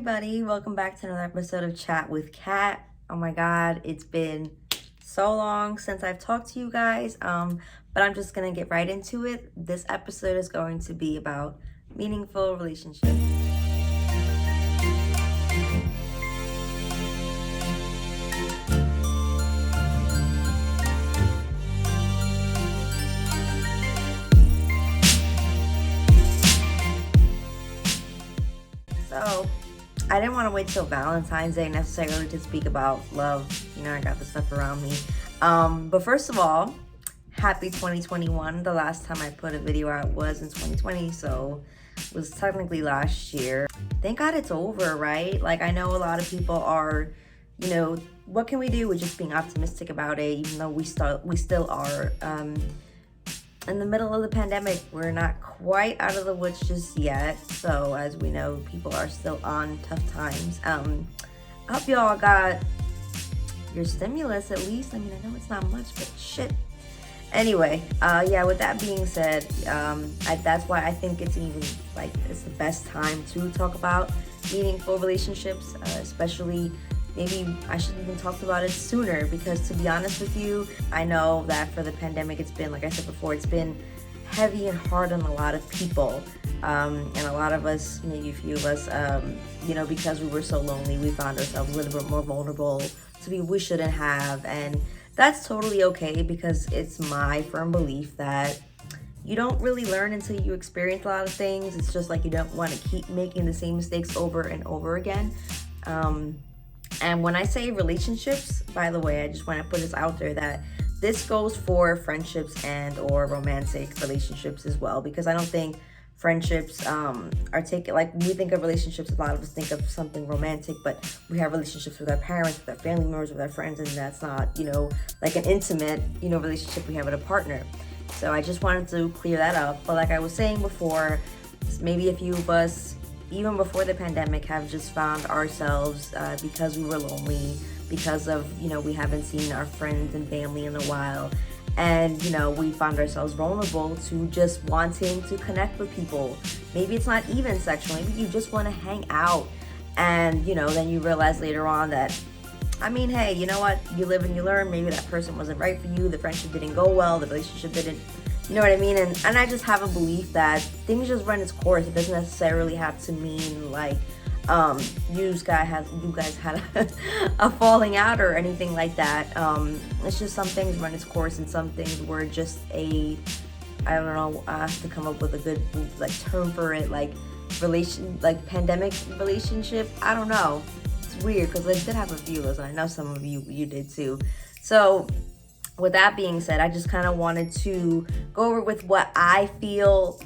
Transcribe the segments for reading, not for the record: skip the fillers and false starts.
Everybody, welcome back to another episode of Chat with Kat. Oh my god, it's been so long since I've talked to you guys, but I'm just gonna get right into it. This episode is going to be about meaningful relationships. So, I didn't want to wait till Valentine's Day necessarily to speak about love. You know, I got the stuff around me. But first of all, happy 2021. The last time I put a video out was in 2020, so it was technically last year. Thank God it's over, right? Like, I know a lot of people are, what can we do with just being optimistic about it, even though we still are. In the middle of the pandemic, we're not quite out of the woods just yet. So as we know, people are still on tough times. I hope y'all got your stimulus at least. I mean, I know it's not much, but shit. Anyway, with that being said, that's why I think it's the best time to talk about meaningful relationships, especially maybe I should have even talked about it sooner, because to be honest with you, I know that for the pandemic, it's been, like I said before, it's been heavy and hard on a lot of people. And a lot of us, maybe a few of us, because we were so lonely, we found ourselves a little bit more vulnerable to people we shouldn't have. And that's totally okay, because it's my firm belief that you don't really learn until you experience a lot of things. It's just like you don't want to keep making the same mistakes over and over again. And when I say relationships, by the way, I just want to put this out there that this goes for friendships and or romantic relationships as well, because I don't think friendships are taken, like when we think of relationships, a lot of us think of something romantic, but we have relationships with our parents, with our family members, with our friends, and that's not, like an intimate, relationship we have with a partner. So I just wanted to clear that up. But like I was saying before, maybe a few of us, even before the pandemic, have just found ourselves, because we were lonely, because of, we haven't seen our friends and family in a while. And, we found ourselves vulnerable to just wanting to connect with people. Maybe it's not even sexual. Maybe you just want to hang out. And, then you realize later on that, hey, you know what? You live and you learn. Maybe that person wasn't right for you. The friendship didn't go well. The relationship didn't. You know what I mean? And I just have a belief that things just run its course. It doesn't necessarily have to mean like you guys had a falling out or anything like that. It's just some things run its course, and some things were just I don't know, I have to come up with a good term for it, like pandemic relationship. I don't know. It's weird because I did have a few of those, and I know some of you did too. So with that being said, I just kind of wanted to go over with what I feel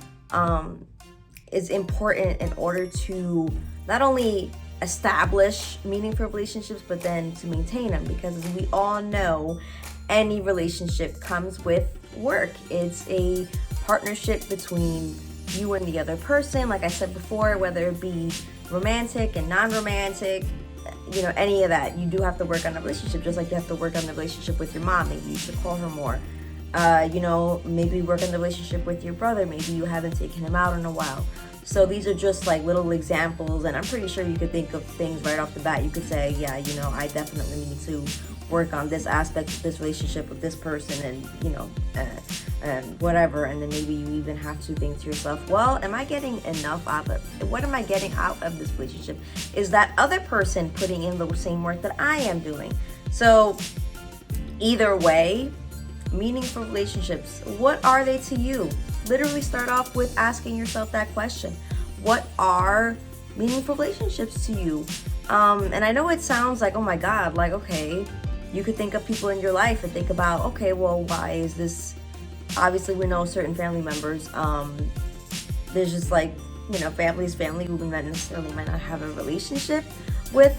is important in order to not only establish meaningful relationships, but then to maintain them. Because as we all know, any relationship comes with work. It's a partnership between you and the other person. Like I said before, whether it be romantic and non-romantic, any of that, you do have to work on the relationship, just like you have to work on the relationship with your mom. Maybe you should call her more. Maybe work on the relationship with your brother. Maybe you haven't taken him out in a while. So these are just like little examples, and I'm pretty sure you could think of things right off the bat. You could say, yeah, I definitely need to work on this aspect of this relationship with this person, and and whatever. And then maybe you even have to think to yourself, well, am I getting enough out of what am I getting out of this relationship? Is that other person putting in the same work that I am doing? So either way, meaningful relationships, what are they to you? Literally start off with asking yourself that question. What are meaningful relationships to you? And I know it sounds like, oh my God, like, okay, you could think of people in your life and think about, okay, well, why is this? Obviously, we know certain family members. There's just family's family who might not have a relationship with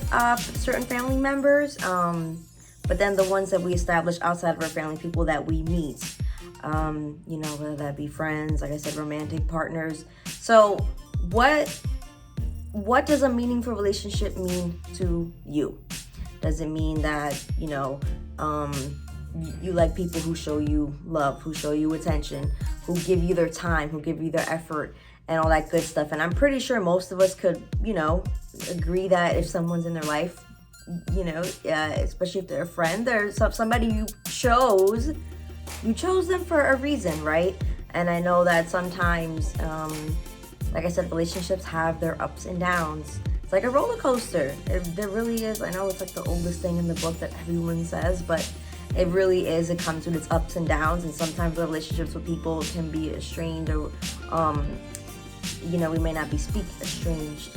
certain family members. But then the ones that we establish outside of our family, people that we meet, whether that be friends, like I said, romantic partners. So what does a meaningful relationship mean to you? Does it mean that, you like people who show you love, who show you attention, who give you their time, who give you their effort, and all that good stuff. And I'm pretty sure most of us could, agree that if someone's in their life, especially if they're a friend, they're somebody you chose them for a reason, right? And I know that sometimes, like I said, relationships have their ups and downs. It's like a roller coaster. There really is. I know it's like the oldest thing in the book that everyone says, but it really is. It comes with its ups and downs, and sometimes the relationships with people can be estranged, or, we may not be estranged.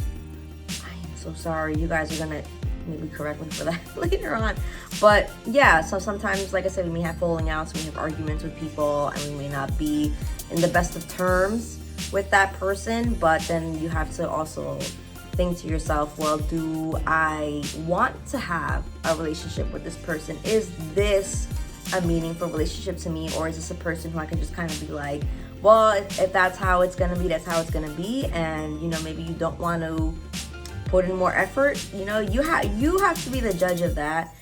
I am so sorry. You guys are gonna maybe correct me for that later on. But yeah, so sometimes, like I said, we may have falling outs, we have arguments with people, and we may not be in the best of terms with that person. But then you have to also think to yourself, well, do I want to have a relationship with this person? Is this a meaningful relationship to me? Or is this a person who I can just kind of be like, well, if that's how it's gonna be, that's how it's gonna be. And maybe you don't want to put in more effort. You have to be the judge of that.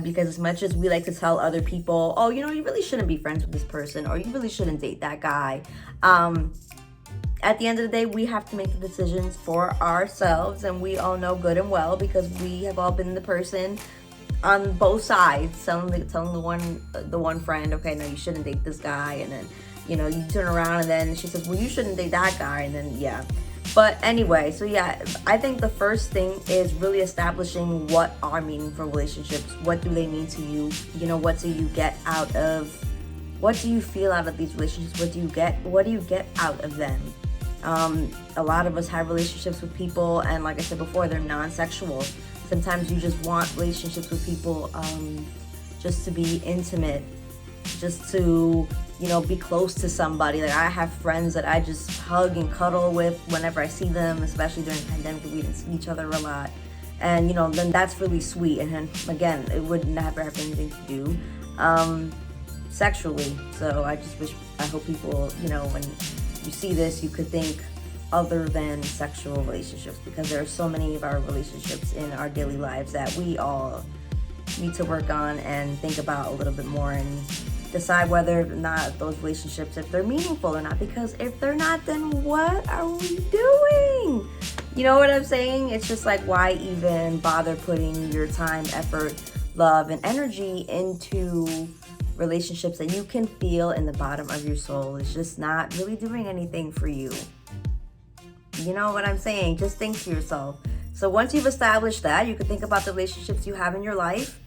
Because as much as we like to tell other people, oh, you really shouldn't be friends with this person, or you really shouldn't date that guy, at the end of the day, we have to make the decisions for ourselves. And we all know good and well, because we have all been the person on both sides, telling the one friend, okay, no, you shouldn't date this guy. And then, you turn around and then she says, well, you shouldn't date that guy. And then, yeah. But anyway, so yeah, I think the first thing is really establishing what are meaningful relationships. What do they mean to you? What do you get out of, what do you feel out of these relationships? What do you get out of them? A lot of us have relationships with people, and like I said before, they're non-sexual. Sometimes you just want relationships with people just to be intimate, just to be close to somebody. Like, I have friends that I just hug and cuddle with whenever I see them, especially during the pandemic. We didn't see each other a lot, and then that's really sweet. And then again, it would never have anything to do sexually. So I hope people, when you see this, you could think other than sexual relationships, because there are so many of our relationships in our daily lives that we all need to work on and think about a little bit more, and decide whether or not those relationships, if they're meaningful or not. Because if they're not, then what are we doing? You know what I'm saying? It's just like, why even bother putting your time, effort, love, and energy into relationships that you can feel in the bottom of your soul is just not really doing anything for you? You know what I'm saying? Just think to yourself. So once you've established that, you can think about the relationships you have in your life,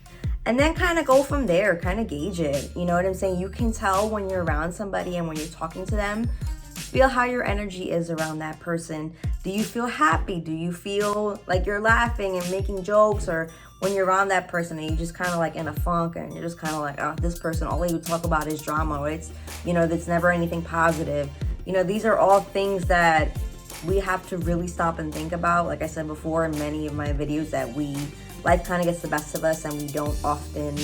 and then kind of go from there, kind of gauge it. You know what I'm saying? You can tell when you're around somebody and when you're talking to them. Feel how your energy is around that person. Do you feel happy? Do you feel like you're laughing and making jokes? Or when you're around that person and you're just kind of like in a funk, and you're just kind of like, oh, this person, all they would talk about is drama, or it's, that's never anything positive. These are all things that we have to really stop and think about. Like I said before in many of my videos, that life kind of gets the best of us, and we don't often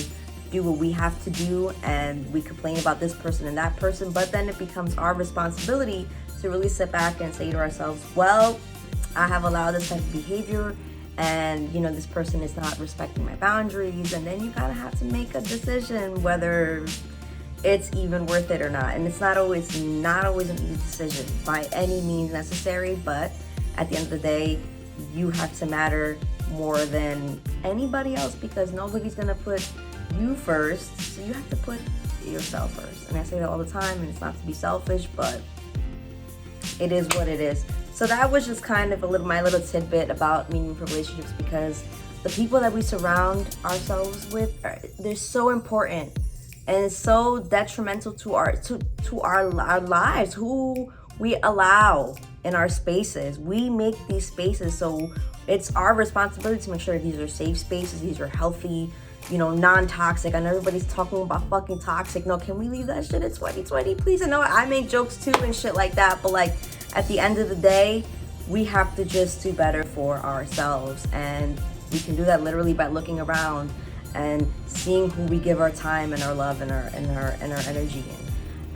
do what we have to do, and we complain about this person and that person. But then it becomes our responsibility to really sit back and say to ourselves, well, I have allowed this type of behavior, and this person is not respecting my boundaries. And then you kind of have to make a decision whether it's even worth it or not. And it's not always an easy decision by any means necessary, but at the end of the day, you have to matter more than anybody else, because nobody's gonna put you first. So you have to put yourself first. And I say that all the time, and it's not to be selfish, but it is what it is. So that was just kind of my little tidbit about meaningful relationships, because the people that we surround ourselves with, they're so important, and it's so detrimental to our lives. Who we allow in our spaces. We make these spaces, so it's our responsibility to make sure these are safe spaces, these are healthy, non-toxic. I know everybody's talking about fucking toxic. No, can we leave that shit in 2020, please? I know I make jokes too and shit like that, but like, at the end of the day, we have to just do better for ourselves. And we can do that literally by looking around and seeing who we give our time and our love and our energy in.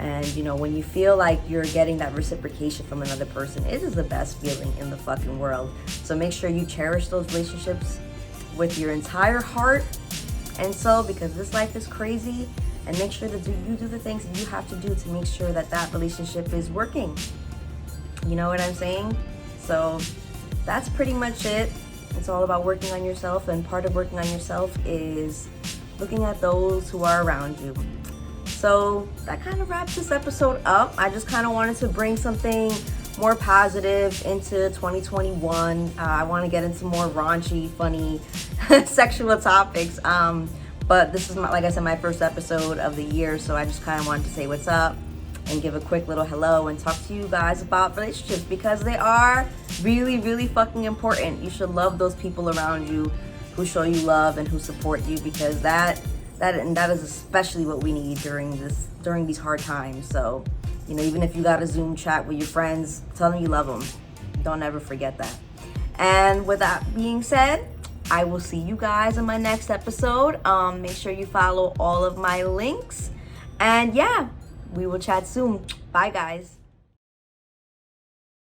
And when you feel like you're getting that reciprocation from another person, it is the best feeling in the fucking world. So make sure you cherish those relationships with your entire heart and soul, because this life is crazy. And make sure that you do the things that you have to do to make sure that relationship is working. You know what I'm saying? So that's pretty much it. It's all about working on yourself, and part of working on yourself is looking at those who are around you. So that kind of wraps this episode up. I just kind of wanted to bring something more positive into 2021. I want to get into more raunchy, funny sexual topics. But this is, like I said, my first episode of the year, so I just kind of wanted to say what's up and give a quick little hello and talk to you guys about relationships, because they are really, really fucking important. You should love those people around you who show you love and who support you, because that is especially what we need during these hard times. So, you know, even if you got a Zoom chat with your friends, tell them you love them. Don't ever forget that. And with that being said, I will see you guys in my next episode. Make sure you follow all of my links. And yeah, we will chat soon. Bye, guys.